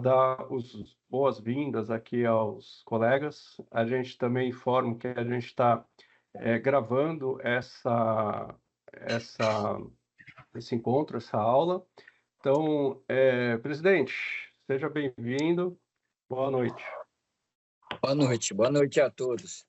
dar as boas-vindas aqui aos colegas. A gente também informa que a gente está gravando esse encontro, essa aula. Então, presidente, seja bem-vindo. Boa noite. Boa noite a todos.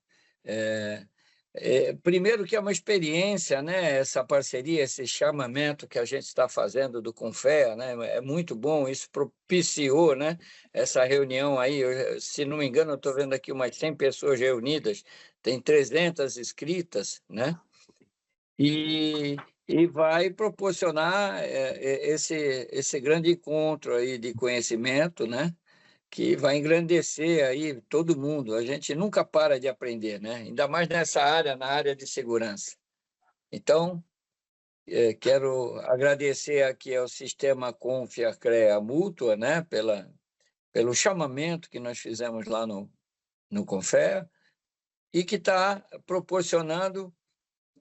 Primeiro que é uma experiência, né? Essa parceria, esse chamamento que a gente está fazendo do Confea, né? É muito bom, isso propiciou, né? Essa reunião aí, se não me engano, eu estou vendo aqui umas 100 pessoas reunidas, tem 300 inscritas, né? E vai proporcionar esse grande encontro aí de conhecimento, né? Que vai engrandecer aí todo mundo. A gente nunca para de aprender, né? Ainda mais nessa área, na área de segurança. Então, quero agradecer aqui ao Sistema Confia CREA Mútua, né? Pelo chamamento que nós fizemos lá no Confea e que está proporcionando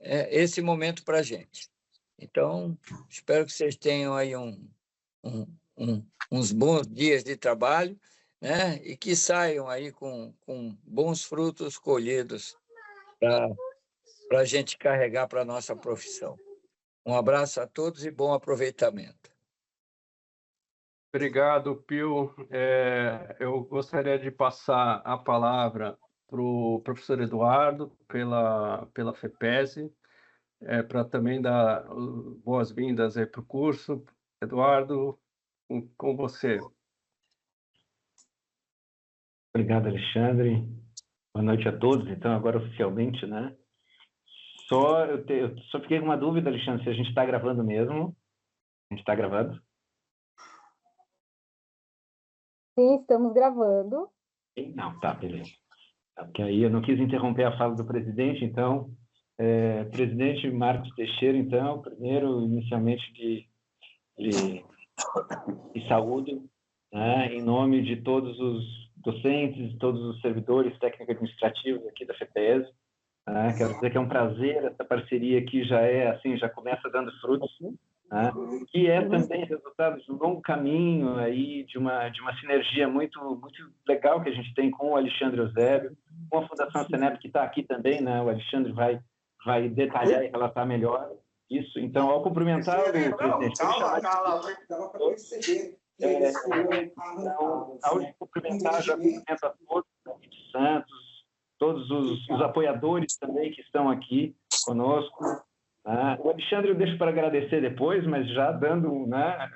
esse momento para a gente. Então, espero que vocês tenham aí uns bons dias de trabalho, né? E que saiam aí com bons frutos colhidos para a gente carregar para a nossa profissão. Um abraço a todos e bom aproveitamento. Obrigado, Pio. Eu gostaria de passar a palavra para o professor Eduardo, pela FEPESE, para também dar boas-vindas para o curso. Eduardo, com você. Obrigado, Alexandre. Boa noite a todos. Então, agora oficialmente, né? Eu só fiquei com uma dúvida, Alexandre, se a gente está gravando mesmo. A gente está gravando? Sim, estamos gravando. Não, tá, beleza. Porque aí eu não quis interromper a fala do presidente, então, presidente Marcos Teixeira, então, primeiro, inicialmente, de saúde, né, em nome de todos os docentes, todos os servidores técnico-administrativos aqui da FEPESE. Quero dizer que é um prazer, essa parceria aqui já começa dando frutos, né, que é também resultado de um longo caminho aí, de uma sinergia muito, muito legal que a gente tem com o Alexandre Eusébio, com a Fundação Seneb, que está aqui também, né, o Alexandre vai detalhar e relatar melhor isso. Então, ao cumprimentar o presidente... Ao cumprimentar, já cumprimento a todos aqui de Santos, todos os apoiadores também que estão aqui conosco. O Alexandre eu deixo para agradecer depois, mas já dando, né,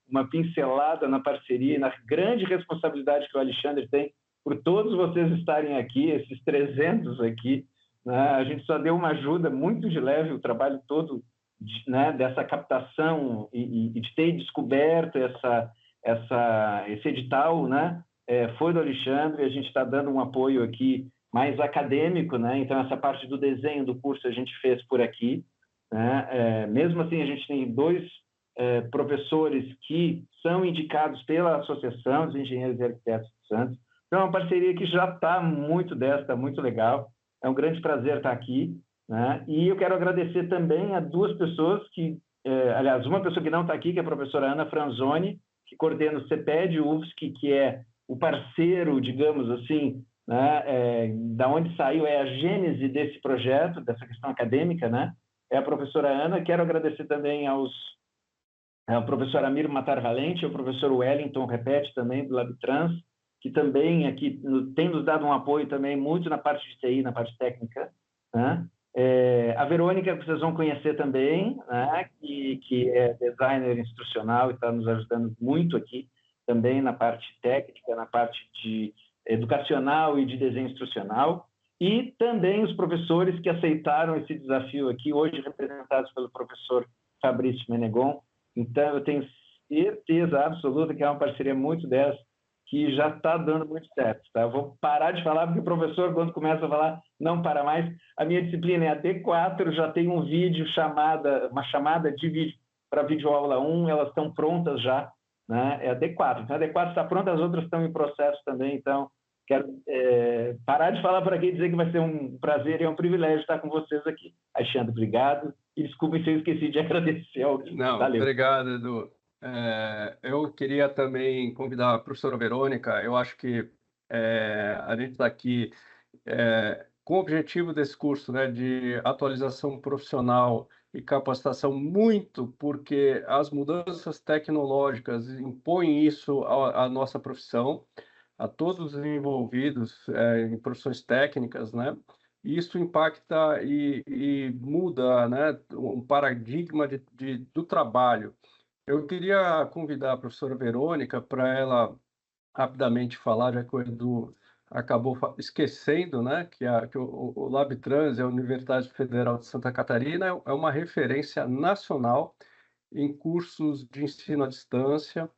uma pincelada na parceria e na grande responsabilidade que o Alexandre tem por todos vocês estarem aqui, esses 300 aqui, né? A gente só deu uma ajuda muito de leve, o trabalho todo, né, dessa captação e de ter descoberto esse edital, né, foi do Alexandre. A gente está dando um apoio aqui mais acadêmico, né? Então essa parte do desenho do curso a gente fez por aqui, né? Mesmo assim a gente tem dois professores que são indicados pela Associação dos Engenheiros e Arquitetos de Santos. Então é uma parceria que já está muito legal. É um grande prazer estar aqui, né? E eu quero agradecer também a duas pessoas aliás, uma pessoa que não está aqui, que é a professora Ana Franzoni, que coordena o CEPED UFSC, que é o parceiro, digamos assim, né, da onde saiu, a gênese desse projeto, dessa questão acadêmica, né? É a professora Ana. Quero agradecer também ao professor Amir Matar Valente, ao professor Wellington Repete, também, do LabTrans, que também aqui tem nos dado um apoio também muito na parte de TI, na parte técnica, né? A Verônica, que vocês vão conhecer também, né, que é designer instrucional e está nos ajudando muito aqui, também na parte técnica, na parte de educacional e de desenho instrucional, e também os professores que aceitaram esse desafio aqui, hoje representados pelo professor Fabrício Menegon. Então, eu tenho certeza absoluta que é uma parceria muito dessa, que já está dando muito certo, tá? Eu vou parar de falar, porque o professor, quando começa a falar, não para mais. A minha disciplina é a D4, já tem um vídeo, uma chamada de vídeo para videoaula 1, elas estão prontas já, né? É a D4. Então, a D4 está pronta, as outras estão em processo também. Então, quero parar de falar por aqui e dizer que vai ser um prazer e um privilégio estar com vocês aqui. Alexandre, obrigado. E desculpem se eu esqueci de agradecer alguém. Não, Valeu. Obrigado, Edu. Eu queria também convidar a professora Verônica. Eu acho que a gente está aqui com o objetivo desse curso, né, de atualização profissional e capacitação, muito porque as mudanças tecnológicas impõem isso à nossa profissão, a todos os envolvidos em profissões técnicas, né? E isso impacta e muda, né, um paradigma do trabalho. Eu queria convidar a professora Verônica para ela rapidamente falar, já que o Edu acabou esquecendo, né, que o LabTrans, a Universidade Federal de Santa Catarina, é uma referência nacional em cursos de ensino à distância,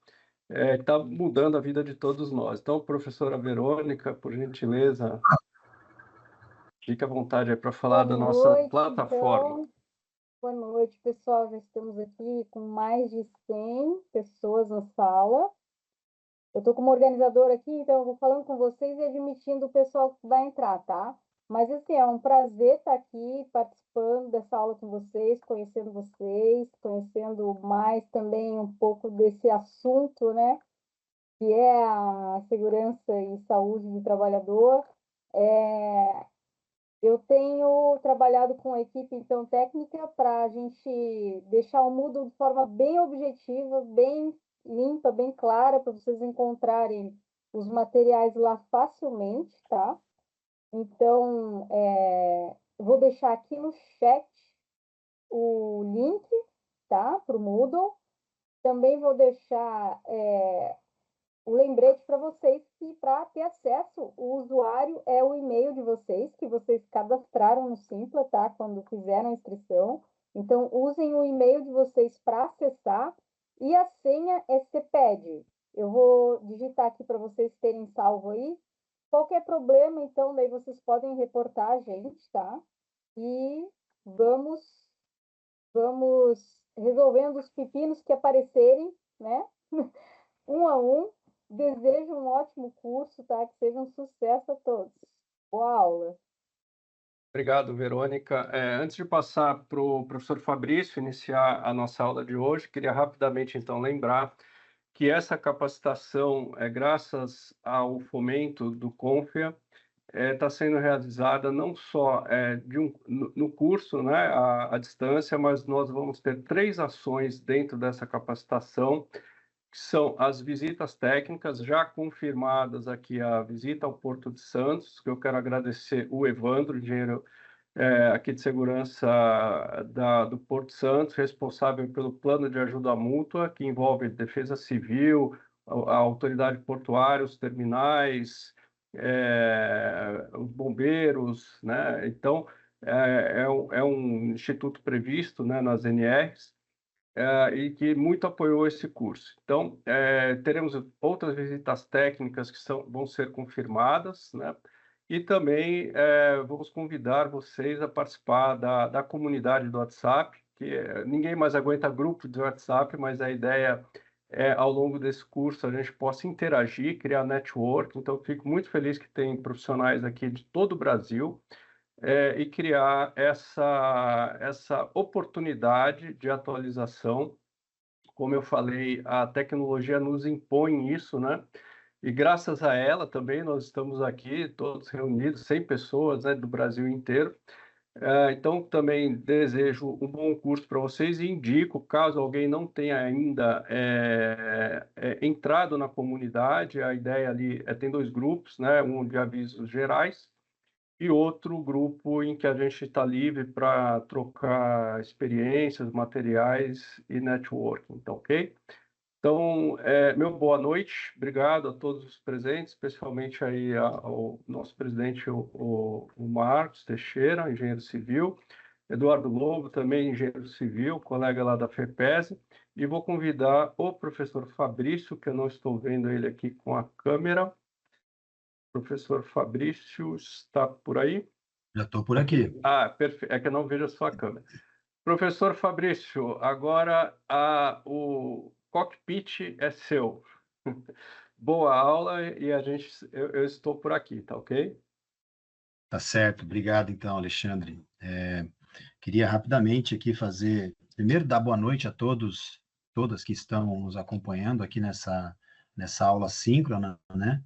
que está mudando a vida de todos nós. Então, professora Verônica, por gentileza, fique à vontade aí para falar da Boa nossa noite, plataforma. então. Boa noite, pessoal. Já estamos aqui com mais de 100 pessoas na sala. Eu estou como organizadora aqui, então eu vou falando com vocês e admitindo o pessoal que vai entrar, tá? Mas, assim, é um prazer estar aqui participando dessa aula com vocês, conhecendo mais também um pouco desse assunto, né? Que é a segurança e saúde do trabalhador. Eu tenho trabalhado com a equipe, então, técnica para a gente deixar o Moodle de forma bem objetiva, bem limpa, bem clara, para vocês encontrarem os materiais lá facilmente, tá? Então, vou deixar aqui no chat o link, tá? Para o Moodle. Também vou deixar um lembrete para vocês que, para ter acesso, o usuário é o e-mail de vocês, que vocês cadastraram no Simpla, tá? Quando fizeram a inscrição. Então, usem o e-mail de vocês para acessar e a senha é CPED. Eu vou digitar aqui para vocês terem salvo aí. Qualquer problema, então, daí vocês podem reportar a gente, tá? E vamos resolvendo os pepinos que aparecerem, né? Um a um. Desejo um ótimo curso, tá? Que seja um sucesso a todos. Boa aula. Obrigado, Verônica. Antes de passar para o professor Fabrício iniciar a nossa aula de hoje, queria rapidamente, então, lembrar que essa capacitação, graças ao fomento do CONFIA, está sendo realizada não só no curso, né, à distância, mas nós vamos ter 3 ações dentro dessa capacitação, que são as visitas técnicas, já confirmadas aqui a visita ao Porto de Santos, que eu quero agradecer o Evandro, engenheiro aqui de segurança do Porto Santos, responsável pelo plano de ajuda mútua, que envolve defesa civil, a autoridade portuária, os terminais, os bombeiros, né? Então, é um instituto previsto, né, nas NRs, e que muito apoiou esse curso. Então, teremos outras visitas técnicas que vão ser confirmadas, né? E também vamos convidar vocês a participar da comunidade do WhatsApp, que ninguém mais aguenta grupo de WhatsApp, mas a ideia ao longo desse curso, a gente possa interagir, criar network. Então, fico muito feliz que tem profissionais aqui de todo o Brasil, e criar essa oportunidade de atualização. Como eu falei, a tecnologia nos impõe isso, né? E graças a ela também nós estamos aqui todos reunidos, 100 pessoas, né, do Brasil inteiro. Então, também desejo um bom curso para vocês e indico, caso alguém não tenha ainda entrado na comunidade, a ideia ali tem 2 grupos, né? Um de avisos gerais e outro grupo em que a gente está livre para trocar experiências, materiais e networking, tá ok? Então, meu boa noite, obrigado a todos os presentes, especialmente aí ao nosso presidente, o Marcos Teixeira, engenheiro civil, Eduardo Lobo, também engenheiro civil, colega lá da FEPESE, e vou convidar o professor Fabrício, que eu não estou vendo ele aqui com a câmera. Professor Fabrício está por aí? Já estou por aqui. Perfeito. É que eu não vejo a sua câmera. Professor Fabrício, agora o cockpit é seu. Boa aula e eu estou por aqui, tá ok? Tá certo. Obrigado, então, Alexandre. Queria rapidamente aqui primeiro dar boa noite a todos todas que estão nos acompanhando aqui nessa aula síncrona, né?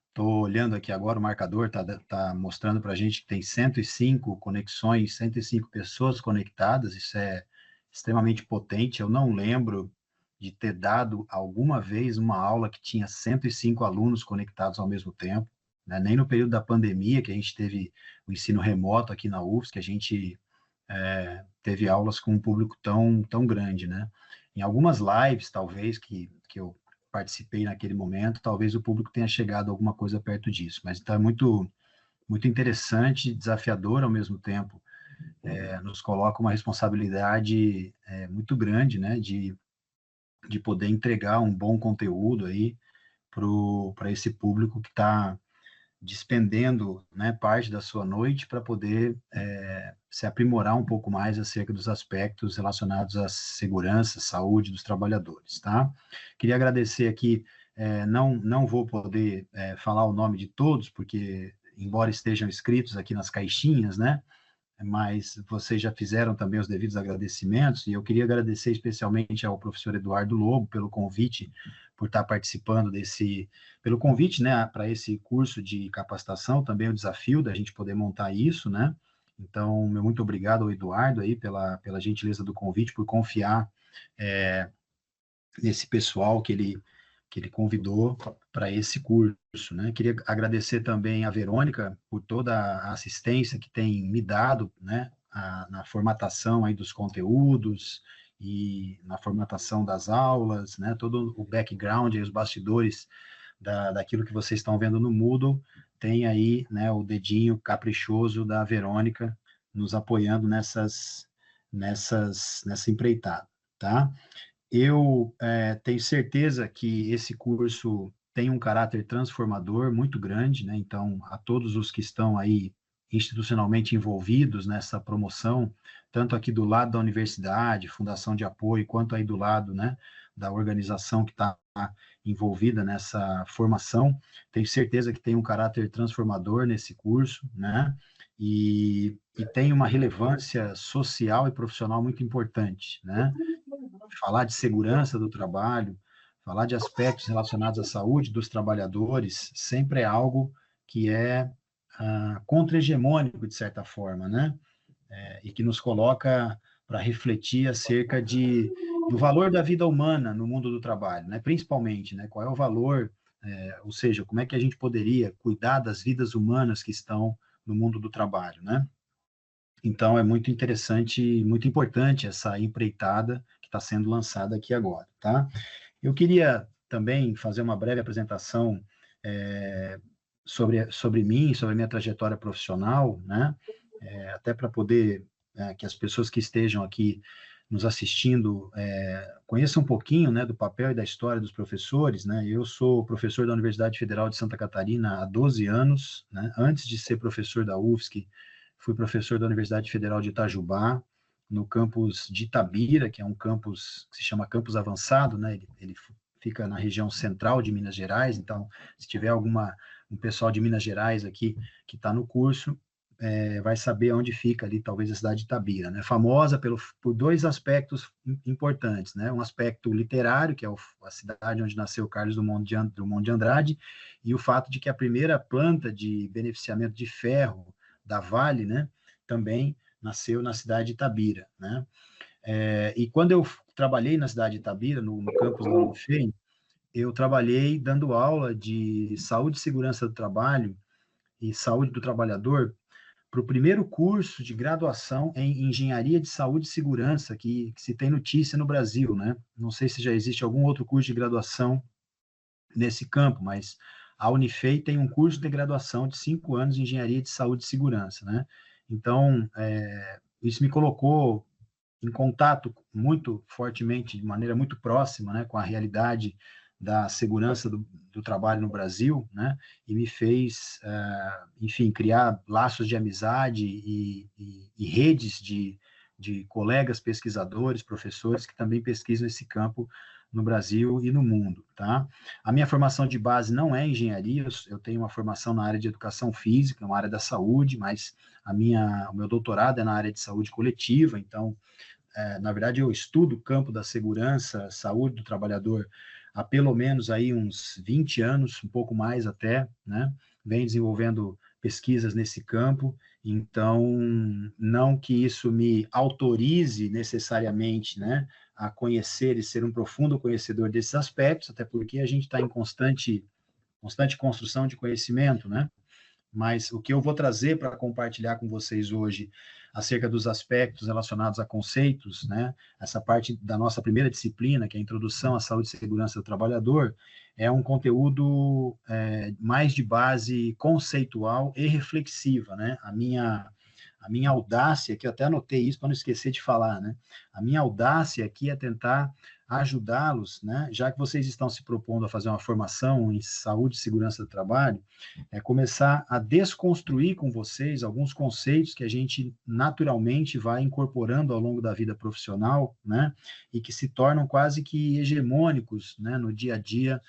Estou olhando aqui agora, o marcador tá mostrando para a gente que tem 105 conexões, 105 pessoas conectadas, isso é extremamente potente. Eu não lembro de ter dado alguma vez uma aula que tinha 105 alunos conectados ao mesmo tempo, né? Nem no período da pandemia, que a gente teve o ensino remoto aqui na UFSC, que a gente teve aulas com um público tão grande, né? Em algumas lives, talvez, que eu participei naquele momento, talvez o público tenha chegado a alguma coisa perto disso, mas está muito interessante, desafiador ao mesmo tempo, nos coloca uma responsabilidade muito grande, né, de poder entregar um bom conteúdo aí para esse público que está despendendo, né, parte da sua noite para poder se aprimorar um pouco mais acerca dos aspectos relacionados à segurança, saúde dos trabalhadores, tá? Queria agradecer aqui, não vou poder falar o nome de todos, porque, embora estejam escritos aqui nas caixinhas, né, mas vocês já fizeram também os devidos agradecimentos, e eu queria agradecer especialmente ao professor Eduardo Lobo pelo convite, por estar participando pelo convite, né, para esse curso de capacitação, também o desafio da gente poder montar isso, né, então, meu muito obrigado ao Eduardo aí pela gentileza do convite, por confiar nesse pessoal que ele convidou para esse curso, né? Queria agradecer também a Verônica por toda a assistência que tem me dado, né, na formatação aí dos conteúdos e na formatação das aulas, né, todo o background e os bastidores daquilo que vocês estão vendo no Moodle, tem aí, né, o dedinho caprichoso da Verônica nos apoiando nessa empreitada, tá? Eu tenho certeza que esse curso tem um caráter transformador muito grande, né? Então, a todos os que estão aí institucionalmente envolvidos nessa promoção, tanto aqui do lado da universidade, Fundação de Apoio, quanto aí do lado, né, da organização que está envolvida nessa formação, tenho certeza que tem um caráter transformador nesse curso, né? E tem uma relevância social e profissional muito importante, né? Falar de segurança do trabalho, falar de aspectos relacionados à saúde dos trabalhadores, sempre é algo que é contra-hegemônico, de certa forma, né? E que nos coloca para refletir acerca do valor da vida humana no mundo do trabalho, né? Principalmente, né? Qual é o valor, ou seja, como é que a gente poderia cuidar das vidas humanas que estão no mundo do trabalho, né? Então, é muito interessante, muito importante essa empreitada que está sendo lançada aqui agora, tá? Eu queria também fazer uma breve apresentação sobre mim, sobre a minha trajetória profissional, né? Até para poder que as pessoas que estejam aqui nos assistindo conheçam um pouquinho, né, do papel e da história dos professores, né? Eu sou professor da Universidade Federal de Santa Catarina há 12 anos, né? Antes de ser professor da UFSC, fui professor da Universidade Federal de Itajubá, no campus de Itabira, que é um campus que se chama campus avançado, né? Ele fica na região central de Minas Gerais, então, se tiver um pessoal de Minas Gerais aqui que está no curso, vai saber onde fica ali, talvez, a cidade de Itabira, né? Famosa por dois aspectos importantes, né? Um aspecto literário, que é a cidade onde nasceu Carlos Drummond de Andrade, e o fato de que a primeira planta de beneficiamento de ferro da Vale, né, também nasceu na cidade de Itabira, né? E quando eu trabalhei na cidade de Itabira, no campus da UFEM, eu trabalhei dando aula de saúde e segurança do trabalho e saúde do trabalhador para o primeiro curso de graduação em engenharia de saúde e segurança que se tem notícia no Brasil, né? Não sei se já existe algum outro curso de graduação nesse campo, mas a Unifei tem um curso de graduação de 5 anos em engenharia de saúde e segurança, né? Então, isso me colocou em contato muito fortemente, de maneira muito próxima, né, com a realidade da segurança do trabalho no Brasil, né, e me fez, enfim, criar laços de amizade e redes de colegas pesquisadores, professores que também pesquisam esse campo no Brasil e no mundo, tá? A minha formação de base não é engenharia, eu tenho uma formação na área de educação física, uma área da saúde, mas o meu doutorado é na área de saúde coletiva, então na verdade, eu estudo o campo da segurança, saúde do trabalhador há pelo menos aí uns 20 anos, um pouco mais até, né? Venho desenvolvendo pesquisas nesse campo, então, não que isso me autorize necessariamente, né, a conhecer e ser um profundo conhecedor desses aspectos, até porque a gente está em constante construção de conhecimento, né? Mas o que eu vou trazer para compartilhar com vocês hoje acerca dos aspectos relacionados a conceitos, né? Essa parte da nossa primeira disciplina, que é a Introdução à Saúde e Segurança do Trabalhador, é um conteúdo mais de base conceitual e reflexiva, né? A minha audácia, que eu até anotei isso para não esquecer de falar, né? A minha audácia aqui é tentar ajudá-los, né? Já que vocês estão se propondo a fazer uma formação em saúde e segurança do trabalho, começar a desconstruir com vocês alguns conceitos que a gente naturalmente vai incorporando ao longo da vida profissional, né? E que se tornam quase que hegemônicos, né? No dia a dia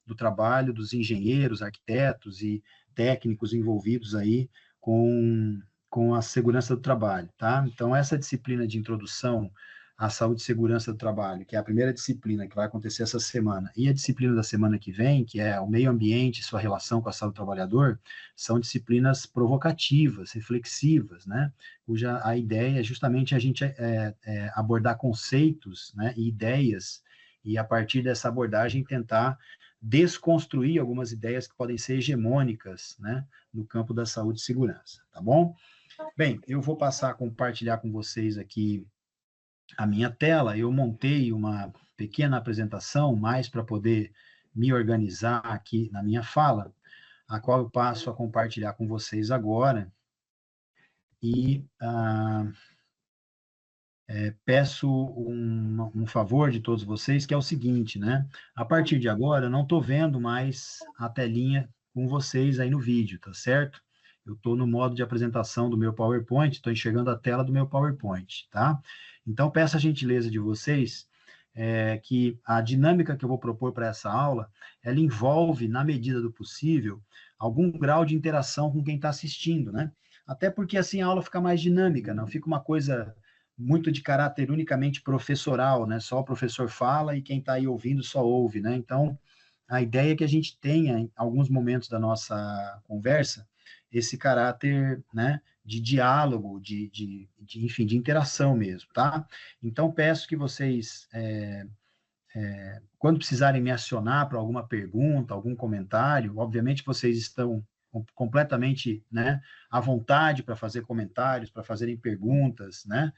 do trabalho dos engenheiros, arquitetos e técnicos envolvidos aí com a segurança do trabalho, tá? Então, essa disciplina de introdução à saúde e segurança do trabalho, que é a primeira disciplina que vai acontecer essa semana, e a disciplina da semana que vem, que é o meio ambiente e sua relação com a saúde do trabalhador, são disciplinas provocativas, reflexivas, né? Cuja a ideia é justamente a gente abordar conceitos, né, e ideias, e a partir dessa abordagem tentar desconstruir algumas ideias que podem ser hegemônicas, né, no campo da saúde e segurança, tá bom? Bem, eu vou passar a compartilhar com vocês aqui a minha tela. Eu montei uma pequena apresentação, mais para poder me organizar aqui na minha fala, a qual eu passo a compartilhar com vocês agora, e peço um favor de todos vocês, que é o seguinte, né? A partir de agora, eu não estou vendo mais a telinha com vocês aí no vídeo, tá certo? Eu estou no modo de apresentação do meu PowerPoint, estou enxergando a tela do meu PowerPoint, tá? Então, peço a gentileza de vocês que a dinâmica que eu vou propor para essa aula, ela envolve, na medida do possível, algum grau de interação com quem está assistindo, né? Até porque assim a aula fica mais dinâmica, não fica uma coisa muito de caráter unicamente professoral, né? Só o professor fala e quem está aí ouvindo só ouve, né? Então, a ideia é que a gente tenha, em alguns momentos da nossa conversa, esse caráter, né, de diálogo, enfim, de interação mesmo, tá? Então, peço que vocês, quando precisarem me acionar para alguma pergunta, algum comentário, obviamente vocês estão completamente, né, à vontade para fazer comentários, para fazerem perguntas, né?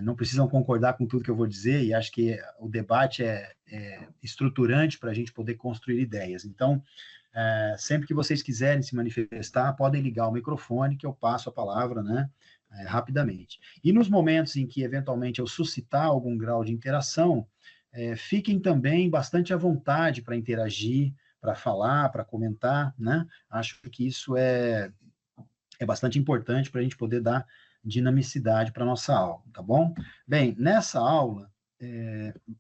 Não precisam concordar com tudo que eu vou dizer, e acho que o debate é estruturante para a gente poder construir ideias. Então, sempre que vocês quiserem se manifestar, podem ligar o microfone, que eu passo a palavra, né, rapidamente. E nos momentos em que, eventualmente, eu suscitar algum grau de interação, fiquem também bastante à vontade para interagir, para falar, para comentar, né? Acho que isso é bastante importante para a gente poder dar dinamicidade para a nossa aula, tá bom? Bem, nessa aula,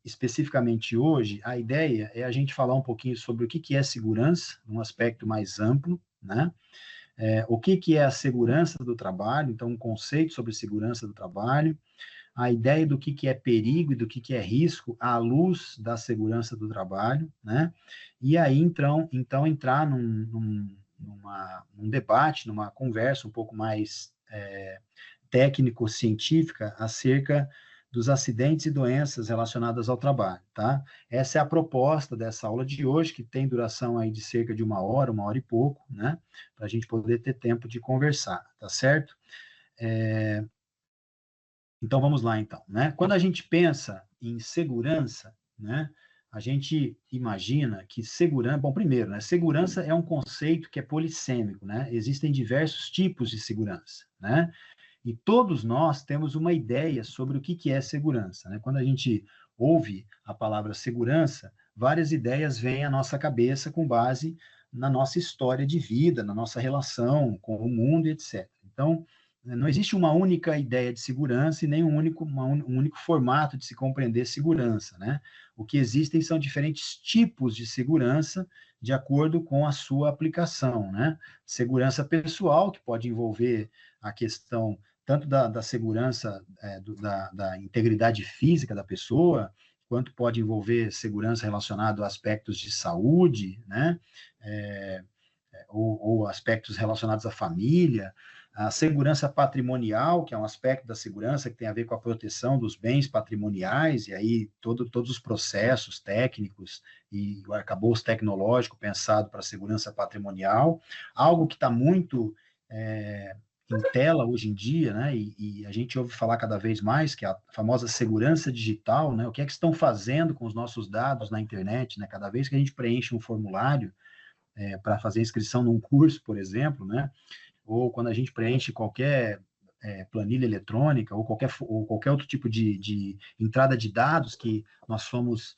especificamente hoje, a ideia é a gente falar um pouquinho sobre o que é segurança, num aspecto mais amplo, né? O que é a segurança do trabalho, então um conceito sobre segurança do trabalho, a ideia do que é perigo e do que é risco à luz da segurança do trabalho, né? E aí, então entrar num debate, numa conversa um pouco mais técnico-científica acerca dos acidentes e doenças relacionadas ao trabalho, tá? Essa é a proposta dessa aula de hoje, que tem duração aí de cerca de uma hora e pouco, né? Para a gente poder ter tempo de conversar, tá certo? Então, vamos lá, então, né? Quando a gente pensa em segurança, né? A gente imagina que segurança... Bom, primeiro, né? Segurança é um conceito que é polissêmico, né? Existem diversos tipos de segurança, né? E todos nós temos uma ideia sobre o que é segurança, né? Quando a gente ouve a palavra segurança, várias ideias vêm à nossa cabeça com base na nossa história de vida, na nossa relação com o mundo, etc. Então, não existe uma única ideia de segurança e nem um único formato de se compreender segurança, né? O que existem são diferentes tipos de segurança de acordo com a sua aplicação, né? Segurança pessoal, que pode envolver a questão tanto da segurança, da integridade física da pessoa, quanto pode envolver segurança relacionada a aspectos de saúde, né? Ou aspectos relacionados à família, a segurança patrimonial, que é um aspecto da segurança que tem a ver com a proteção dos bens patrimoniais, e aí todos os processos técnicos e o arcabouço tecnológico pensado para a segurança patrimonial, algo que está muito em tela hoje em dia, né, e a gente ouve falar cada vez mais, que é a famosa segurança digital, né, o que é que estão fazendo com os nossos dados na internet, né, cada vez que a gente preenche um formulário para fazer inscrição num curso, por exemplo, né, ou quando a gente preenche qualquer planilha eletrônica, ou qualquer outro tipo de entrada de dados que nós somos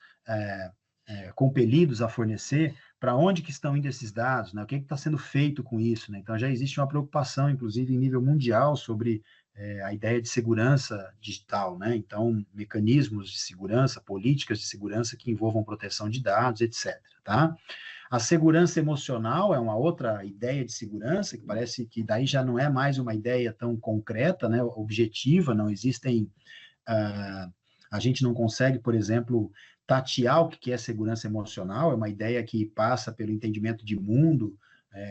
compelidos a fornecer, para onde que estão indo esses dados, né? O que está sendo feito com isso, né? Então, já existe uma preocupação, inclusive, em nível mundial, sobre a ideia de segurança digital, né? Então, mecanismos de segurança, políticas de segurança que envolvam proteção de dados, etc., tá? A segurança emocional é uma outra ideia de segurança, que parece que daí já não é mais uma ideia tão concreta, né, objetiva, não existem... a gente não consegue, por exemplo, tatear o que é segurança emocional, é uma ideia que passa pelo entendimento de mundo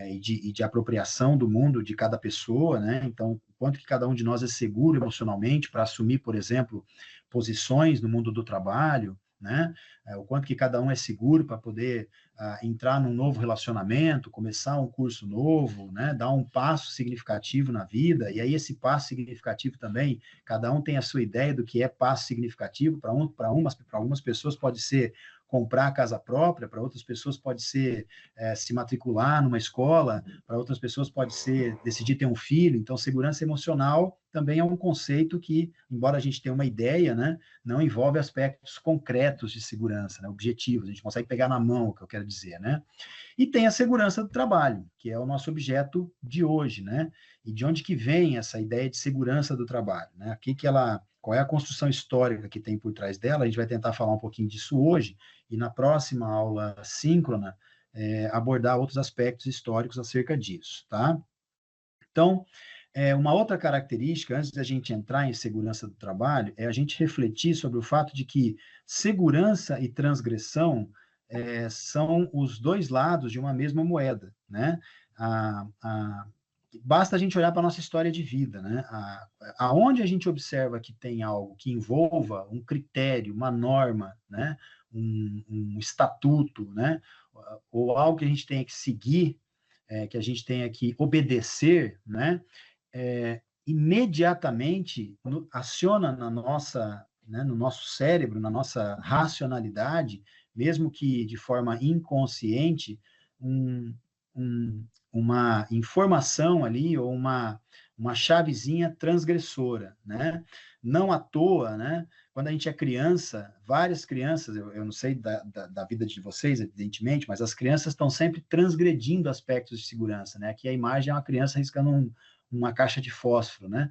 e de apropriação do mundo de cada pessoa, né? Então, o quanto que cada um de nós é seguro emocionalmente para assumir, por exemplo, posições no mundo do trabalho, né? O quanto que cada um é seguro para poder entrar num novo relacionamento, começar um curso novo, né? Dar um passo significativo na vida, e aí esse passo significativo também, cada um tem a sua ideia do que é passo significativo, para algumas pessoas pode ser comprar a casa própria, para outras pessoas pode ser se matricular numa escola, para outras pessoas pode ser decidir ter um filho. Então, segurança emocional também é um conceito que, embora a gente tenha uma ideia, né, não envolve aspectos concretos de segurança, né, objetivos, a gente consegue pegar na mão o que eu quero dizer, né? E tem a segurança do trabalho, que é o nosso objeto de hoje, né? E de onde que vem essa ideia de segurança do trabalho, né? Qual é a construção histórica que tem por trás dela? A gente vai tentar falar um pouquinho disso hoje, e na próxima aula síncrona, abordar outros aspectos históricos acerca disso, tá? Então, uma outra característica, antes da gente entrar em segurança do trabalho, é a gente refletir sobre o fato de que segurança e transgressão são os dois lados de uma mesma moeda, né? Basta a gente olhar para a nossa história de vida, né? Aonde a gente observa que tem algo que envolva um critério, uma norma, né? Um estatuto, né? Ou algo que a gente tenha que seguir, que a gente tenha que obedecer, né? Imediatamente aciona no nosso cérebro, na nossa racionalidade, mesmo que de forma inconsciente, uma informação ali, ou uma chavezinha transgressora, né? Não à toa, né? Quando a gente é criança, várias crianças, eu não sei da vida de vocês, evidentemente, mas as crianças estão sempre transgredindo aspectos de segurança, né? Aqui a imagem é uma criança riscando uma caixa de fósforo, né?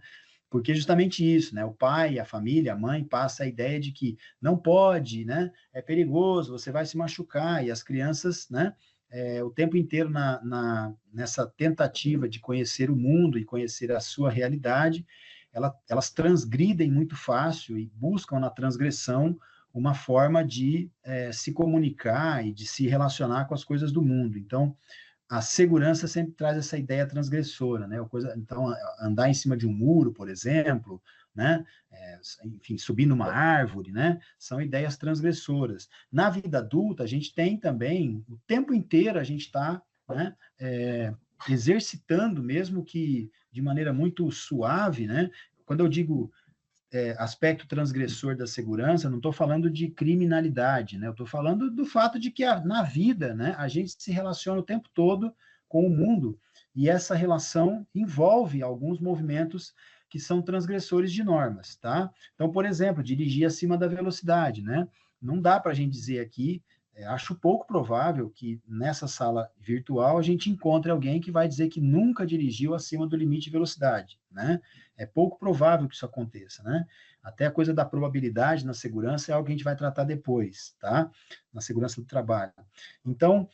Porque justamente isso, né? O pai, a família, a mãe passa a ideia de que não pode, né? É perigoso, você vai se machucar, e as crianças, né? O tempo inteiro nessa tentativa de conhecer o mundo e conhecer a sua realidade, elas transgridem muito fácil e buscam na transgressão uma forma de se comunicar e de se relacionar com as coisas do mundo. Então, a segurança sempre traz essa ideia transgressora, né? Então, andar em cima de um muro, por exemplo, né? Enfim, subir numa árvore, né? São ideias transgressoras. Na vida adulta, a gente tem também, o tempo inteiro a gente está, né? Exercitando, mesmo que de maneira muito suave, né? Quando eu digo aspecto transgressor da segurança, não estou falando de criminalidade, né? Eu estou falando do fato de que na vida, né, a gente se relaciona o tempo todo com o mundo, e essa relação envolve alguns movimentos que são transgressores de normas, tá? Então, por exemplo, dirigir acima da velocidade, né? Não dá para a gente dizer aqui, acho pouco provável que nessa sala virtual a gente encontre alguém que vai dizer que nunca dirigiu acima do limite de velocidade, né? É pouco provável que isso aconteça, né? Até a coisa da probabilidade na segurança é algo que a gente vai tratar depois, tá? Na segurança do trabalho. Então,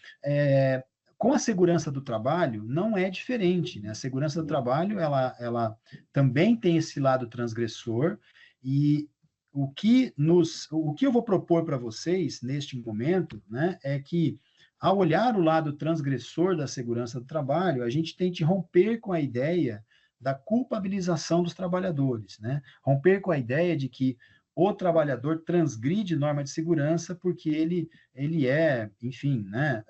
Com a segurança do trabalho, não é diferente, né? A segurança do trabalho, ela também tem esse lado transgressor, e o que eu vou propor para vocês neste momento, né, é que, ao olhar o lado transgressor da segurança do trabalho, a gente tente romper com a ideia da culpabilização dos trabalhadores, né? Romper com a ideia de que o trabalhador transgride norma de segurança porque ele é, enfim, né,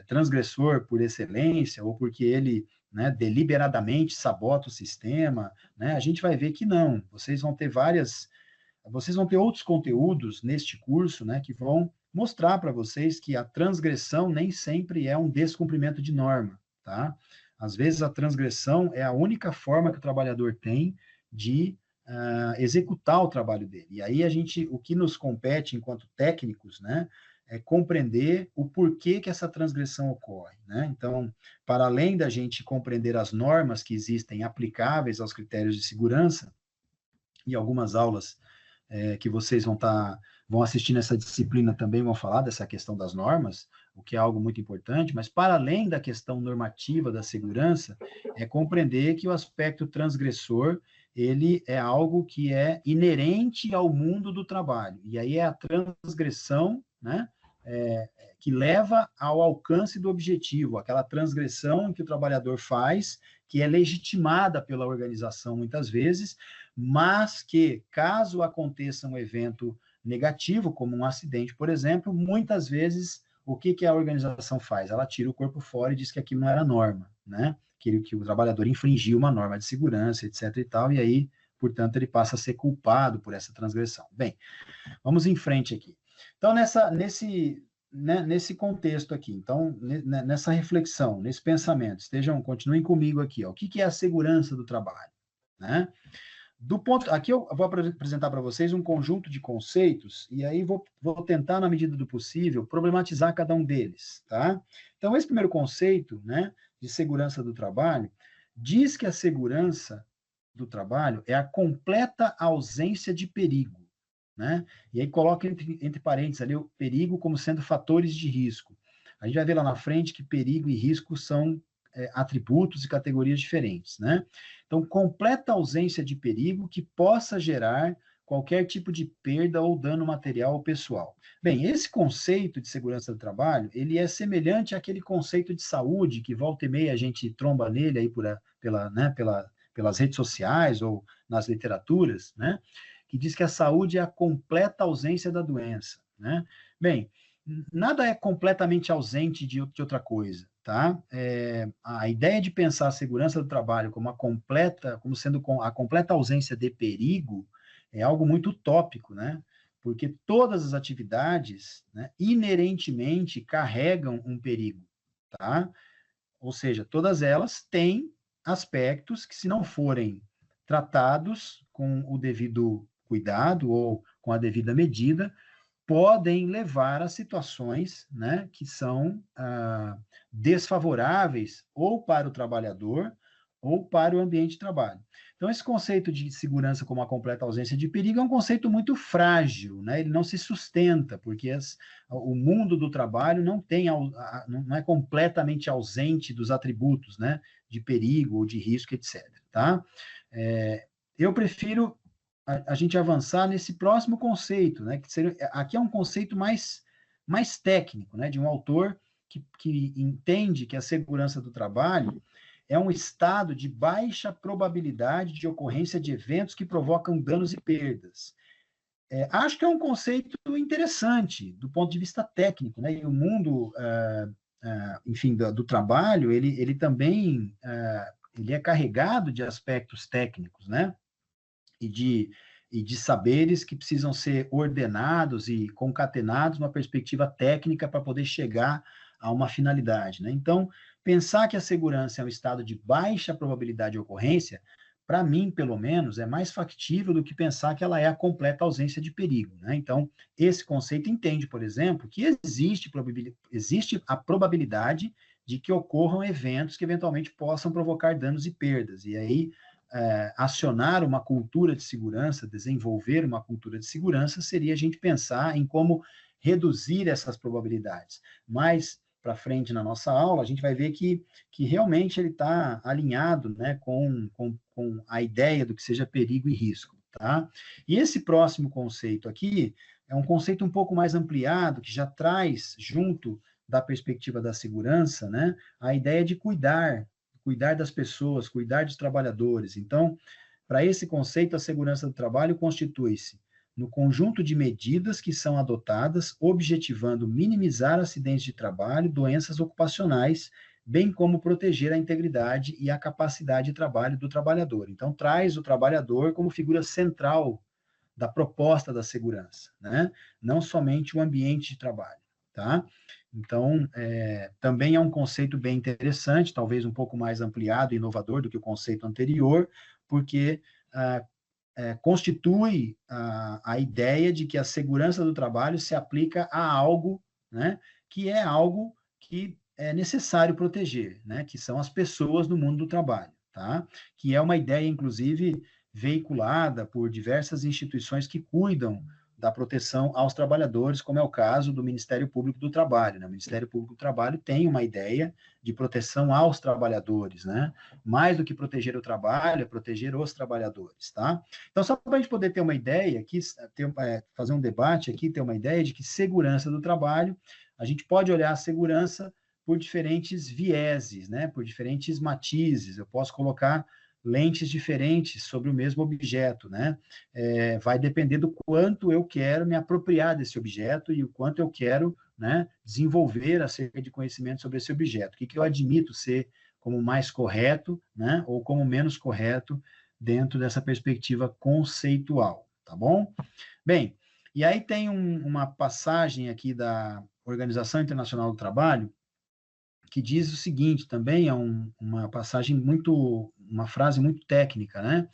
transgressor por excelência, ou porque ele, né, deliberadamente sabota o sistema, né? A gente vai ver que não. Vocês vão ter outros conteúdos neste curso, né, que vão mostrar para vocês que a transgressão nem sempre é um descumprimento de norma, tá? Às vezes a transgressão é a única forma que o trabalhador tem de executar o trabalho dele. E aí o que nos compete enquanto técnicos, né, é compreender o porquê que essa transgressão ocorre, né? Então, para além da gente compreender as normas que existem aplicáveis aos critérios de segurança, e algumas aulas que vocês vão assistir nessa disciplina também vão falar dessa questão das normas, o que é algo muito importante, mas para além da questão normativa da segurança, é compreender que o aspecto transgressor, ele é algo que é inerente ao mundo do trabalho, e aí é a transgressão, né, que leva ao alcance do objetivo, aquela transgressão que o trabalhador faz, que é legitimada pela organização muitas vezes, mas que, caso aconteça um evento negativo, como um acidente, por exemplo, muitas vezes, o que a organização faz? Ela tira o corpo fora e diz que aquilo não era norma, né? Que o trabalhador infringiu uma norma de segurança, etc. e tal, e aí, portanto, ele passa a ser culpado por essa transgressão. Bem, vamos em frente aqui. Então, nesse contexto aqui, então, nessa reflexão, nesse pensamento, continuem comigo aqui, ó, o que é a segurança do trabalho, né? Aqui eu vou apresentar para vocês um conjunto de conceitos, e aí vou tentar, na medida do possível, problematizar cada um deles, tá? Então, esse primeiro conceito, né, de segurança do trabalho, diz que a segurança do trabalho é a completa ausência de perigo, né? E aí coloca entre parênteses ali o perigo como sendo fatores de risco. A gente vai ver lá na frente que perigo e risco são atributos e categorias diferentes, né? Então, completa ausência de perigo que possa gerar qualquer tipo de perda ou dano material ou pessoal. Bem, esse conceito de segurança do trabalho, ele é semelhante àquele conceito de saúde que volta e meia a gente tromba nele aí pelas redes sociais ou nas literaturas, né? Que diz que a saúde é a completa ausência da doença, né? Bem, nada é completamente ausente de outra coisa, tá? A ideia de pensar a segurança do trabalho como sendo a completa ausência de perigo é algo muito utópico, né? Porque todas as atividades, né, inerentemente carregam um perigo, tá? Ou seja, todas elas têm aspectos que, se não forem tratados com o devido cuidado ou com a devida medida, podem levar a situações, né, que são desfavoráveis ou para o trabalhador ou para o ambiente de trabalho. Então, esse conceito de segurança como a completa ausência de perigo é um conceito muito frágil, né? Ele não se sustenta, porque o mundo do trabalho não é completamente ausente dos atributos, né, de perigo ou de risco, etc. Tá? Eu prefiro a gente avançar nesse próximo conceito, né? Aqui é um conceito mais técnico, né? De um autor que entende que a segurança do trabalho é um estado de baixa probabilidade de ocorrência de eventos que provocam danos e perdas. Acho que é um conceito interessante do ponto de vista técnico, né? E o mundo, enfim, do trabalho, ele também ele é carregado de aspectos técnicos, né? E de saberes que precisam ser ordenados e concatenados numa perspectiva técnica para poder chegar a uma finalidade, né? Então, pensar que a segurança é um estado de baixa probabilidade de ocorrência, para mim, pelo menos, é mais factível do que pensar que ela é a completa ausência de perigo, né? Então, esse conceito entende, por exemplo, que existe a probabilidade de que ocorram eventos que eventualmente possam provocar danos e perdas, e aí acionar uma cultura de segurança, desenvolver uma cultura de segurança, seria a gente pensar em como reduzir essas probabilidades. Mas para frente na nossa aula, a gente vai ver que realmente ele está alinhado, né, com a ideia do que seja perigo e risco, tá? E esse próximo conceito aqui é um conceito um pouco mais ampliado, que já traz, junto da perspectiva da segurança, né, a ideia de cuidar das pessoas, cuidar dos trabalhadores. Então, para esse conceito, a segurança do trabalho constitui-se no conjunto de medidas que são adotadas, objetivando minimizar acidentes de trabalho, doenças ocupacionais, bem como proteger a integridade e a capacidade de trabalho do trabalhador. Então, traz o trabalhador como figura central da proposta da segurança, né? Não somente o ambiente de trabalho, tá? Então, também é um conceito bem interessante, talvez um pouco mais ampliado e inovador do que o conceito anterior, porque constitui a ideia de que a segurança do trabalho se aplica a algo, né, que é algo que é necessário proteger, né, que são as pessoas no mundo do trabalho, tá? Que é uma ideia, inclusive, veiculada por diversas instituições que cuidam da proteção aos trabalhadores, como é o caso do Ministério Público do Trabalho, né? O Ministério Público do Trabalho tem uma ideia de proteção aos trabalhadores, né? Mais do que proteger o trabalho, é proteger os trabalhadores, tá? Então, só para a gente poder ter uma ideia aqui, fazer um debate aqui, ter uma ideia de que segurança do trabalho, a gente pode olhar a segurança por diferentes vieses, né? Por diferentes matizes. Eu posso colocar lentes diferentes sobre o mesmo objeto, né? Vai depender do quanto eu quero me apropriar desse objeto e o quanto eu quero, né, desenvolver acerca de conhecimento sobre esse objeto. O que eu admito ser como mais correto, né, ou como menos correto dentro dessa perspectiva conceitual, tá bom? Bem, e aí tem uma passagem aqui da Organização Internacional do Trabalho, que diz o seguinte, também é uma passagem uma frase muito técnica, né?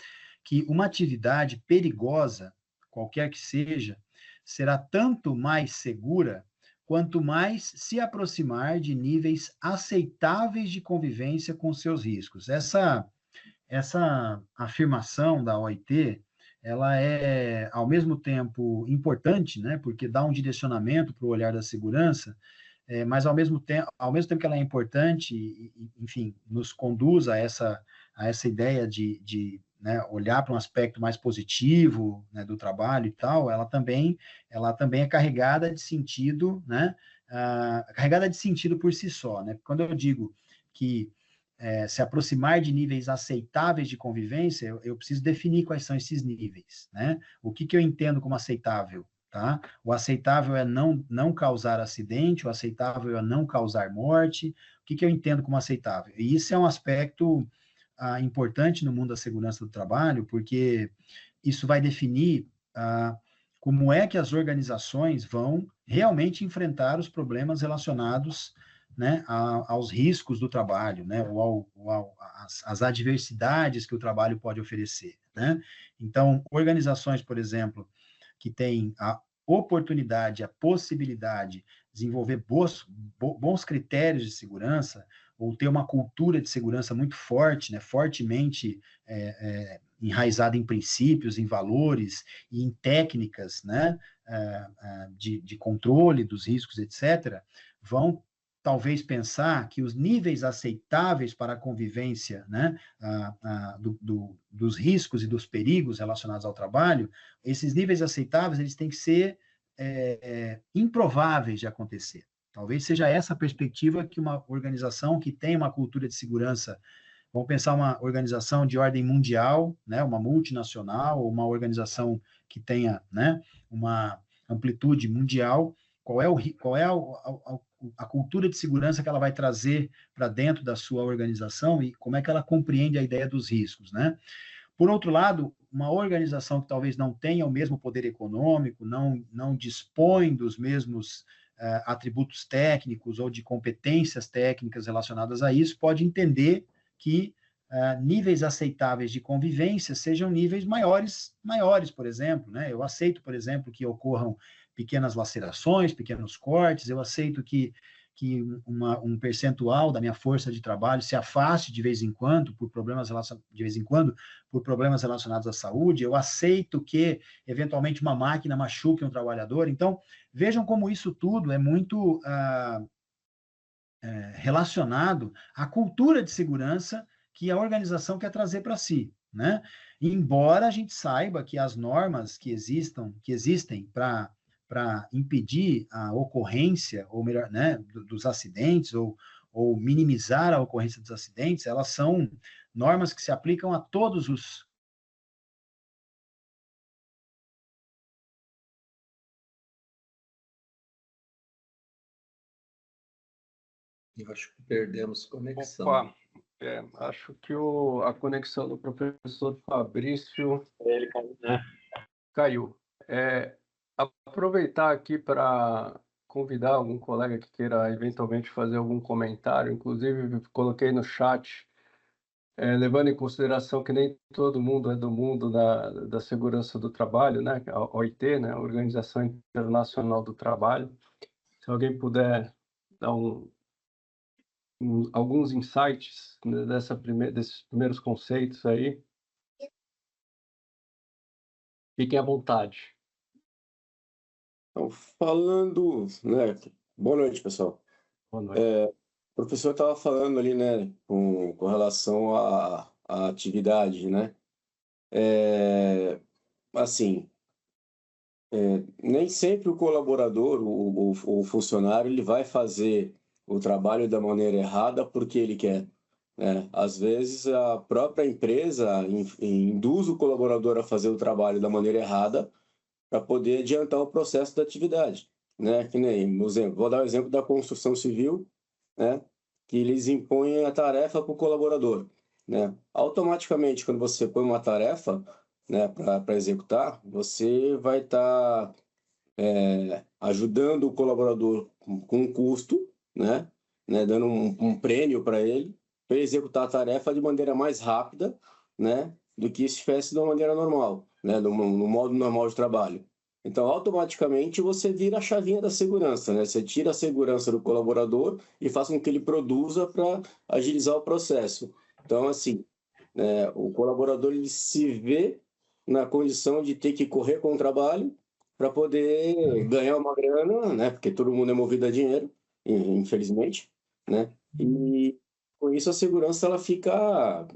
Que uma atividade perigosa, qualquer que seja, será tanto mais segura quanto mais se aproximar de níveis aceitáveis de convivência com seus riscos. Essa afirmação da OIT, ela é, ao mesmo tempo, importante, né? Porque dá um direcionamento para o olhar da segurança, mas ao mesmo tempo que ela é importante, enfim, nos conduz a essa ideia de né, olhar para um aspecto mais positivo, né, do trabalho e tal, ela também é carregada de sentido, né, carregada de sentido por si só, né? Quando eu digo que se aproximar de níveis aceitáveis de convivência, eu preciso definir quais são esses níveis, né? O que eu entendo como aceitável? Tá? O aceitável é não causar acidente, o aceitável é não causar morte. O que eu entendo como aceitável? E isso é um aspecto importante no mundo da segurança do trabalho, porque isso vai definir como é que as organizações vão realmente enfrentar os problemas relacionados, né, aos riscos do trabalho, né, ou às adversidades que o trabalho pode oferecer, né? Então, organizações, por exemplo, que tem a oportunidade, a possibilidade de desenvolver bons critérios de segurança, ou ter uma cultura de segurança muito forte, né, fortemente enraizada em princípios, em valores e em técnicas, né, de controle dos riscos, etc., vão talvez pensar que os níveis aceitáveis para a convivência, né, dos riscos e dos perigos relacionados ao trabalho, esses níveis aceitáveis, eles têm que ser improváveis de acontecer. Talvez seja essa a perspectiva que uma organização que tem uma cultura de segurança, vamos pensar uma organização de ordem mundial, né, uma multinacional, ou uma organização que tenha, né, uma amplitude mundial, qual é a cultura de segurança que ela vai trazer para dentro da sua organização e como é que ela compreende a ideia dos riscos, né? Por outro lado, uma organização que talvez não tenha o mesmo poder econômico, não dispõe dos mesmos atributos técnicos ou de competências técnicas relacionadas a isso, pode entender que níveis aceitáveis de convivência sejam níveis maiores, por exemplo, né? Eu aceito, por exemplo, que ocorram pequenas lacerações, pequenos cortes, eu aceito que um percentual da minha força de trabalho se afaste de vez em quando por problemas relacionados à saúde, eu aceito que, eventualmente, uma máquina machuque um trabalhador. Então, vejam como isso tudo é muito relacionado à cultura de segurança que a organização quer trazer para si, né? Embora a gente saiba que as normas que existem para impedir a ocorrência, ou melhor, né, dos acidentes, ou minimizar a ocorrência dos acidentes, elas são normas que se aplicam a todos os. Eu acho que perdemos conexão. Opa, acho que a conexão do professor Fabrício Ele caiu, né? caiu. Aproveitar aqui para convidar algum colega que queira eventualmente fazer algum comentário, inclusive coloquei no chat, levando em consideração que nem todo mundo é do mundo da segurança do trabalho, né? A OIT, né? A Organização Internacional do Trabalho. Se alguém puder dar alguns insights, né, desses primeiros conceitos aí, fiquem à vontade. Então, falando, né? Boa noite, pessoal. Boa noite. O professor estava falando ali, né, com relação à atividade, né? Assim, nem sempre o colaborador, o funcionário, ele vai fazer o trabalho da maneira errada porque ele quer, né? Às vezes a própria empresa induz o colaborador a fazer o trabalho da maneira errada para poder adiantar o processo da atividade, né? Que nem, vou dar o exemplo da construção civil, né? Que eles impõem a tarefa para o colaborador, né? Automaticamente, quando você põe uma tarefa, né, para executar, você vai estar ajudando o colaborador com um custo, né? Dando um prêmio para ele executar a tarefa de maneira mais rápida, né? Do que se tivesse de uma maneira normal, né? No modo normal de trabalho. Então, automaticamente, você vira a chavinha da segurança, né? Você tira a segurança do colaborador e faz com que ele produza para agilizar o processo. Então, assim, o colaborador ele se vê na condição de ter que correr com o trabalho para poder ganhar uma grana, né? Porque todo mundo é movido a dinheiro, infelizmente, né? E com isso a segurança ela fica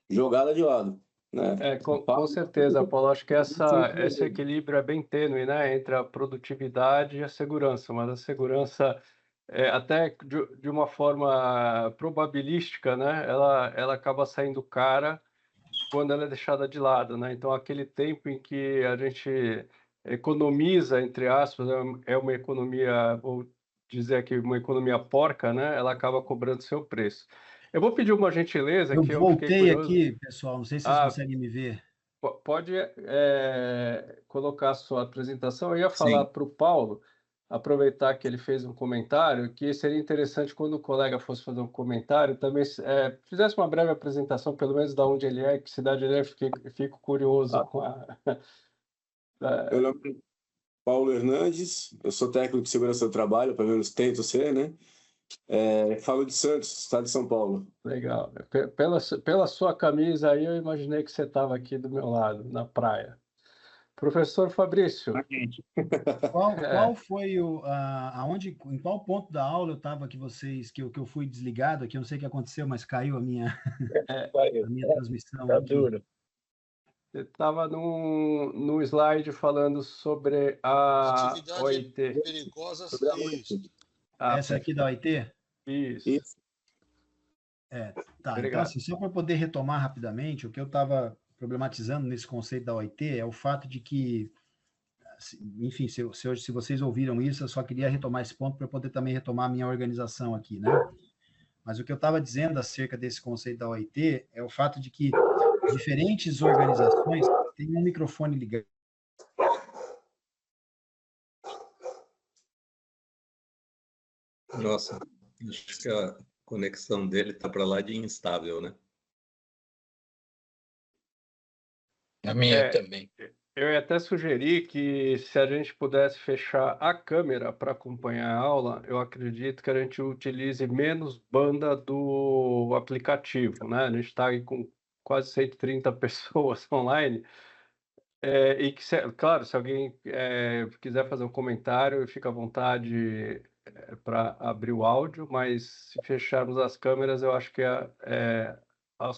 jogada de lado, né? Com certeza, Paulo. Acho que esse equilíbrio é bem tênue, né, entre a produtividade e a segurança, mas a segurança, até de uma forma probabilística, né, ela acaba saindo cara quando ela é deixada de lado, né? Então, aquele tempo em que a gente economiza, entre aspas, é uma economia, vou dizer aqui, uma economia porca, né? Ela acaba cobrando seu preço. Eu vou pedir uma gentileza Eu que eu fiquei voltei curioso. aqui, pessoal, não sei se vocês conseguem me ver. Pode colocar a sua apresentação. Eu ia falar para o Paulo, aproveitar que ele fez um comentário, que seria interessante quando o colega fosse fazer um comentário, também fizesse uma breve apresentação, pelo menos de onde ele é, que cidade ele é, fico curioso com a... Meu nome é Paulo Hernandes, eu sou técnico de segurança do trabalho, pelo menos tento ser, né? Falo de Santos, estado de São Paulo. Legal. Pela sua camisa aí, eu imaginei que você estava aqui do meu lado, na praia. Professor Fabrício. Qual foi em qual ponto da aula eu estava que eu fui desligado aqui? Eu não sei o que aconteceu, mas caiu a minha transmissão Tá aqui. duro. Você estava no slide falando sobre a OIT. Perigosas. Isso. Essa aqui da OIT? Isso. Tá. Obrigado. Então, assim, só para poder retomar rapidamente, o que eu estava problematizando nesse conceito da OIT é o fato de que, enfim, se vocês ouviram isso, eu só queria retomar esse ponto para poder também retomar a minha organização aqui, né? Mas o que eu estava dizendo acerca desse conceito da OIT é o fato de que diferentes organizações têm um microfone ligado. Nossa, acho que a conexão dele está para lá de instável, né? A minha também. Eu ia até sugerir que se a gente pudesse fechar a câmera para acompanhar a aula, eu acredito que a gente utilize menos banda do aplicativo, né? A gente está aí com quase 130 pessoas online, e que, claro, se alguém quiser fazer um comentário, fica à vontade para abrir o áudio, mas se fecharmos as câmeras, eu acho que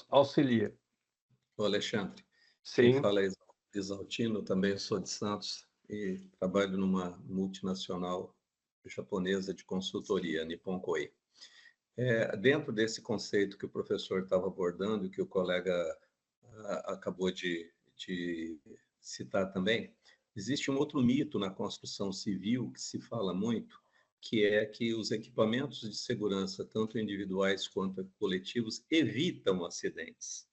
auxilia. Ô, Alexandre, quem Sim. fala é Exaltino, também eu sou de Santos e trabalho numa multinacional japonesa de consultoria, Nippon Koei. Dentro desse conceito que o professor estava abordando e que o colega acabou de citar também, existe um outro mito na construção civil que se fala muito, que é que os equipamentos de segurança, tanto individuais quanto coletivos, evitam acidentes.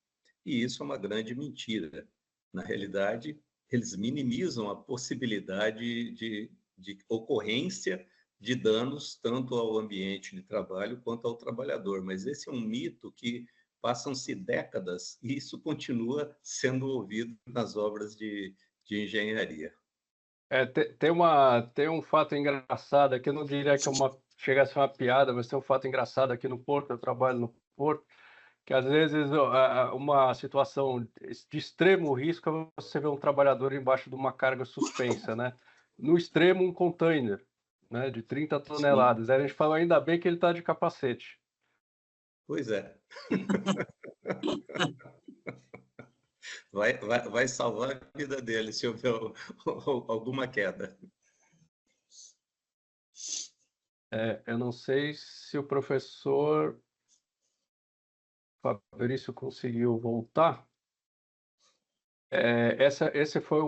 E isso é uma grande mentira. Na realidade, eles minimizam a possibilidade de ocorrência de danos tanto ao ambiente de trabalho quanto ao trabalhador. Mas esse é um mito que passam-se décadas e isso continua sendo ouvido nas obras de engenharia. Tem um fato engraçado aqui, eu não diria que chega a ser uma piada, mas tem um fato engraçado aqui no Porto, eu trabalho no Porto, que às vezes uma situação de extremo risco é você ver um trabalhador embaixo de uma carga suspensa, né? No extremo, um container, né, de 30 toneladas. Aí a gente fala, ainda bem que ele está de capacete. Pois é. Vai salvar a vida dele se houver alguma queda. Eu não sei se o professor Fabrício conseguiu voltar. Esse foi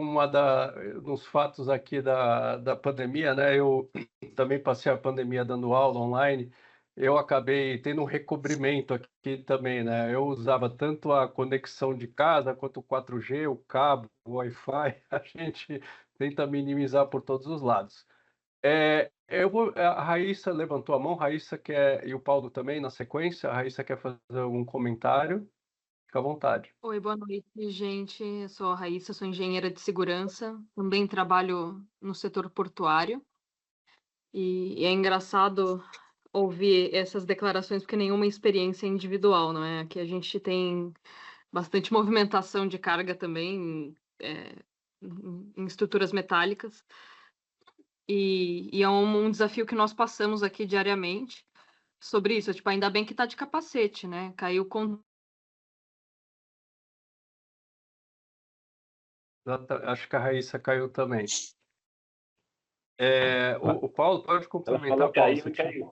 dos fatos aqui da pandemia, né? Eu também passei a pandemia dando aula online. Eu acabei tendo um recobrimento aqui também, né? Eu usava tanto a conexão de casa quanto o 4G, o cabo, o Wi-Fi. A gente tenta minimizar por todos os lados. A Raíssa levantou a mão, Raíssa e o Paulo também na sequência. A Raíssa quer fazer algum comentário? Fica à vontade. Oi, boa noite, gente. Eu sou a Raíssa, sou engenheira de segurança, também trabalho no setor portuário. E é engraçado ouvir essas declarações, porque nenhuma experiência é individual, não é? Aqui a gente tem bastante movimentação de carga também em estruturas metálicas. E é um desafio que nós passamos aqui diariamente sobre isso. Tipo, ainda bem que tá de capacete, né? Caiu com. Acho que a Raíssa caiu também. O Paulo pode complementar, Paulo. Caiu.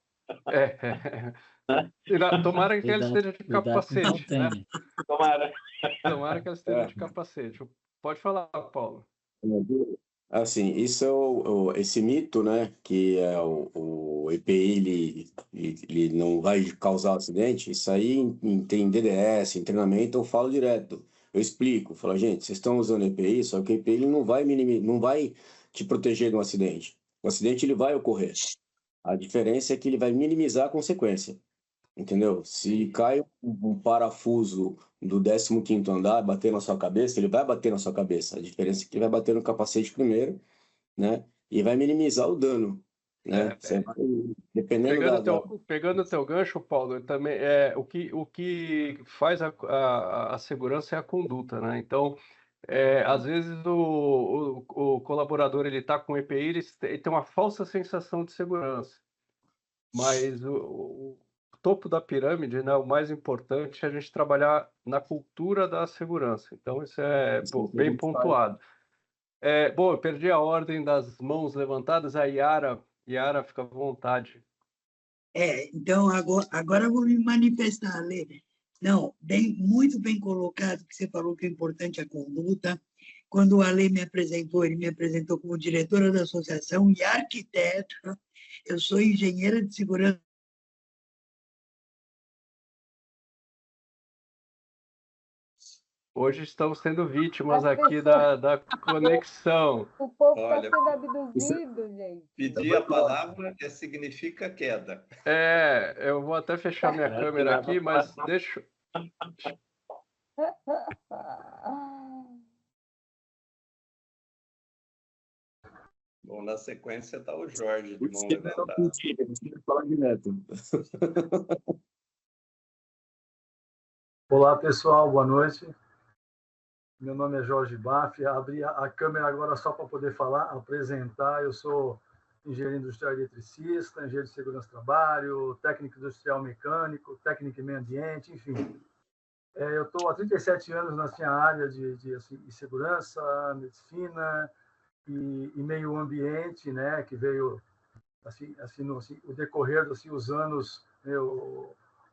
Tomara que ele esteja de capacete, né? Tomara que ele esteja de capacete. Pode falar, Paulo. Assim, isso esse mito, né, que o EPI ele não vai causar acidente, isso aí tem DDS, em treinamento, eu falo direto. Eu explico, falo, gente, vocês estão usando EPI, só que o EPI ele não vai te proteger de um acidente. O acidente ele vai ocorrer. A diferença é que ele vai minimizar a consequência. Entendeu? Se cai um parafuso do 15º andar, bater na sua cabeça, ele vai bater na sua cabeça. A diferença é que ele vai bater no capacete primeiro, né? E vai minimizar o dano, né? Pegando o teu gancho, Paulo, também o que faz a segurança é a conduta, né? Então, às vezes o colaborador ele está com EPI, ele tem uma falsa sensação de segurança, mas o topo da pirâmide, né, o mais importante é a gente trabalhar na cultura da segurança. Então, isso é bem pontuado. Eu perdi a ordem das mãos levantadas. A Yara, fica à vontade. Então, agora eu vou me manifestar, Lê. Não, muito bem colocado que você falou que o importante é a conduta. Quando o Ale me apresentou, ele me apresentou como diretora da associação e arquiteta. Eu sou engenheira de segurança. Hoje estamos sendo vítimas aqui da conexão. O povo está sendo abduzido, gente. Pedir a palavra significa queda. Eu vou até fechar minha câmera aqui, mas deixa... Bom, na sequência está o Jorge de mão levantada. Olá, pessoal, boa noite. Meu nome é Jorge Baff. Abri a câmera agora só para poder falar, apresentar. Eu sou engenheiro industrial eletricista, engenheiro de segurança do trabalho, técnico industrial mecânico, técnico em meio ambiente, enfim. Eu estou há 37 anos nessa área de segurança, medicina e meio ambiente, né, que veio o decorrer os anos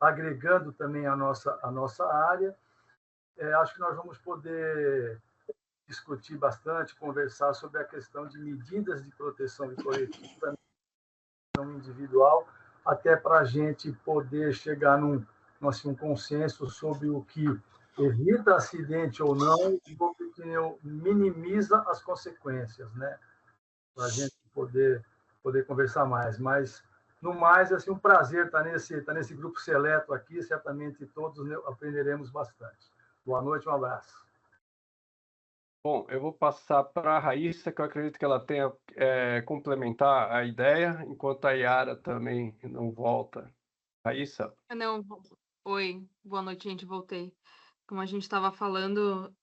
agregando também a nossa área. Acho que nós vamos poder discutir bastante, conversar sobre a questão de medidas de proteção de coletiva, individual, até para a gente poder chegar num consenso sobre o que evita acidente ou não e o que minimiza as consequências, né? Para a gente poder conversar mais. Mas, no mais, é um prazer estar nesse grupo seleto aqui. Certamente todos aprenderemos bastante. Boa noite, um abraço. Bom, eu vou passar para a Raíssa, que eu acredito que ela tenha complementar a ideia, enquanto a Yara também não volta. Raíssa? Não, oi, boa noite, gente, voltei. Como a gente estava falando,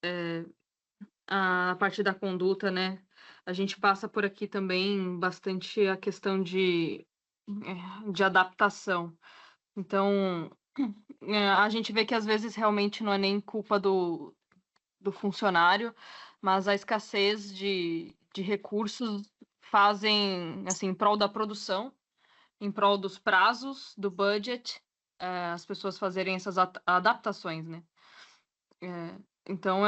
a parte da conduta, né? A gente passa por aqui também bastante a questão de adaptação. Então, a gente vê que às vezes realmente não é nem culpa do funcionário, mas a escassez de recursos fazem, assim, em prol da produção, em prol dos prazos, do budget, as pessoas fazerem essas adaptações, né? Então,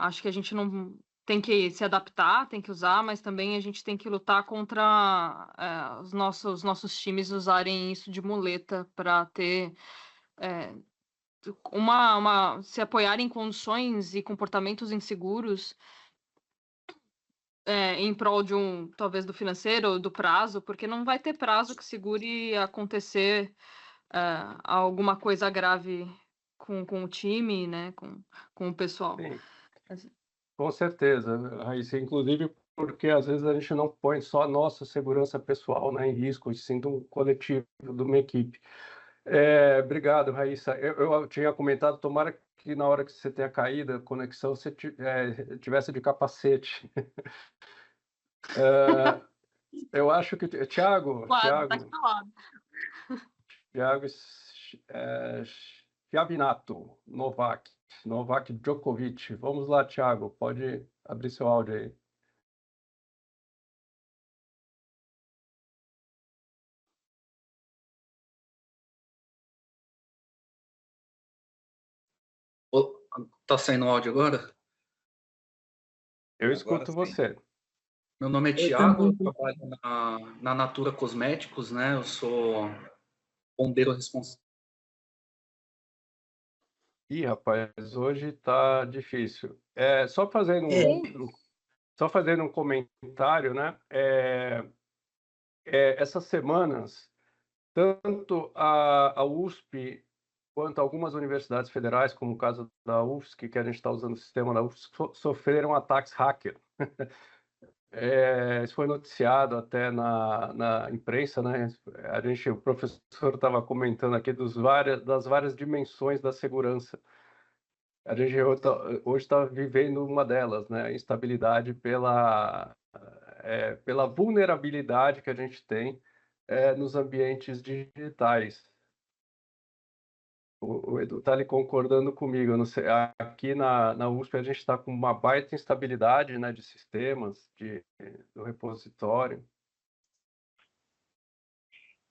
acho que a gente não tem que se adaptar, tem que usar, mas também a gente tem que lutar contra os nossos times usarem isso de muleta para ter se apoiarem em condições e comportamentos inseguros em prol de talvez do financeiro ou do prazo, porque não vai ter prazo que segure acontecer alguma coisa grave com o time, né, com o pessoal. Sim. Com certeza, Raíssa, inclusive porque às vezes a gente não põe só a nossa segurança pessoal, né, em risco, e sim de um coletivo, de uma equipe. Obrigado, Raíssa. Eu tinha comentado, tomara que na hora que você tenha caído a conexão, você tivesse de capacete. Eu acho que... Thiago Schiavinato, Novak Djokovic. Vamos lá, Thiago, pode abrir seu áudio aí. Tá saindo áudio agora? Eu escuto você. Meu nome é Thiago, eu trabalho na Natura Cosméticos, né? Eu sou bombeiro responsável. Ih, rapaz, hoje tá difícil. Só fazendo um comentário, né? Essas semanas, tanto a USP quanto algumas universidades federais, como o caso da UFSC, que a gente está usando o sistema da UFSC, sofreram ataques hacker. Isso foi noticiado até na imprensa, né? O professor estava comentando aqui das várias dimensões da segurança. A gente hoje está vivendo uma delas, né? A instabilidade pela vulnerabilidade que a gente tem nos ambientes digitais. O Edu está ali concordando comigo. Eu não sei, aqui na USP a gente está com uma baita instabilidade, né, de sistemas, do repositório.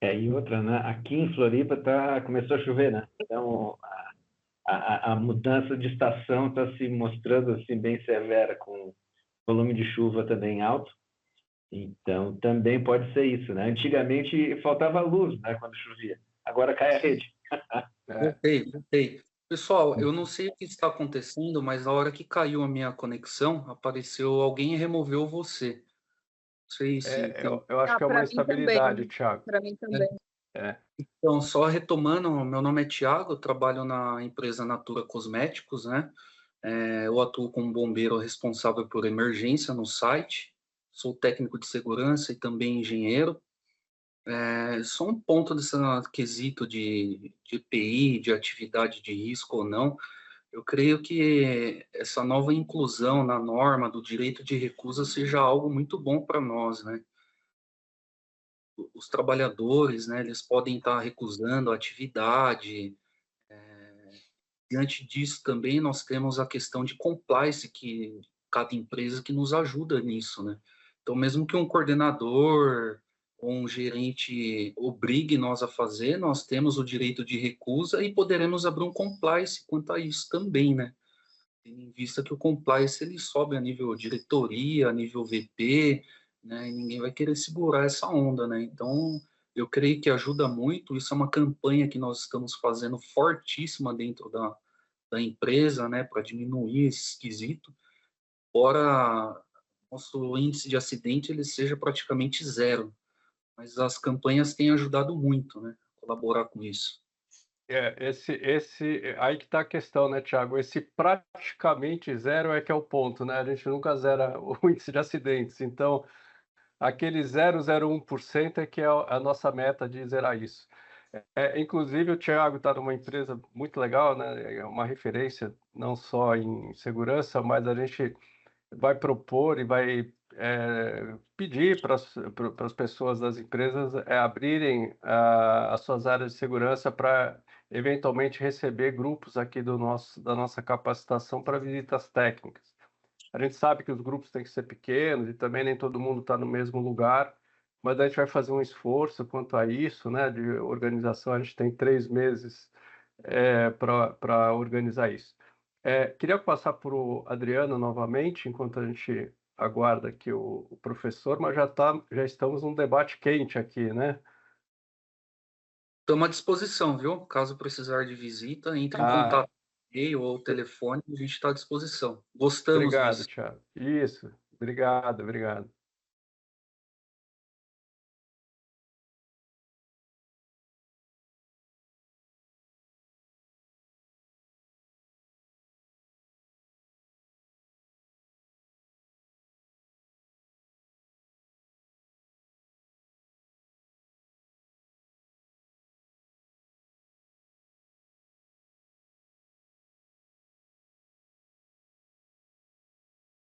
E outra, né? Aqui em Floripa começou a chover, né? Então a mudança de estação está se mostrando assim bem severa, com volume de chuva também alto. Então também pode ser isso, né? Antigamente faltava luz, né, quando chovia. Agora cai a rede. Voltei. Pessoal, eu não sei o que está acontecendo, mas na hora que caiu a minha conexão, apareceu alguém e removeu você. Não sei se... Eu acho que é uma instabilidade, Thiago. Para mim também. Então, só retomando, meu nome é Thiago, eu trabalho na empresa Natura Cosméticos, né? Eu atuo como bombeiro responsável por emergência no site, sou técnico de segurança e também engenheiro. Só um ponto desse quesito de EPI, de atividade de risco ou não, eu creio que essa nova inclusão na norma do direito de recusa seja algo muito bom para nós, né? os trabalhadores, né, eles podem estar recusando a atividade. Diante disso também nós temos a questão de compliance, que cada empresa que nos ajuda nisso, né? Então, mesmo que um coordenador ou um gerente obrigue nós a fazer, nós temos o direito de recusa e poderemos abrir um compliance quanto a isso também, né? Tendo em vista que o compliance ele sobe a nível diretoria, a nível VP, né? E ninguém vai querer segurar essa onda, né? Então, eu creio que ajuda muito. Isso é uma campanha que nós estamos fazendo fortíssima dentro da empresa, né? Para diminuir esse esquisito. Embora nosso índice de acidente ele seja praticamente zero, mas as campanhas têm ajudado muito, né? Colaborar com isso. Aí que está a questão, né, Thiago? Esse praticamente zero é que é o ponto, né? A gente nunca zera o índice de acidentes. Então, aquele 0,01% é que é a nossa meta de zerar isso. Inclusive, o Thiago está numa empresa muito legal, né? É uma referência não só em segurança, mas a gente vai propor e vai pedir para as pessoas das empresas abrirem as suas áreas de segurança para eventualmente receber grupos aqui da nossa capacitação para visitas técnicas. A gente sabe que os grupos têm que ser pequenos e também nem todo mundo está no mesmo lugar, mas a gente vai fazer um esforço quanto a isso, né, de organização. A gente tem 3 meses para organizar isso. Queria passar para o Adriano novamente, enquanto a gente aguarda aqui o professor, mas já estamos num debate quente aqui, né? Estamos à disposição, viu? Caso precisar de visita, entre em contato por e-mail ou telefone, a gente está à disposição. Gostamos Obrigado, disso. Thiago. Isso, obrigado.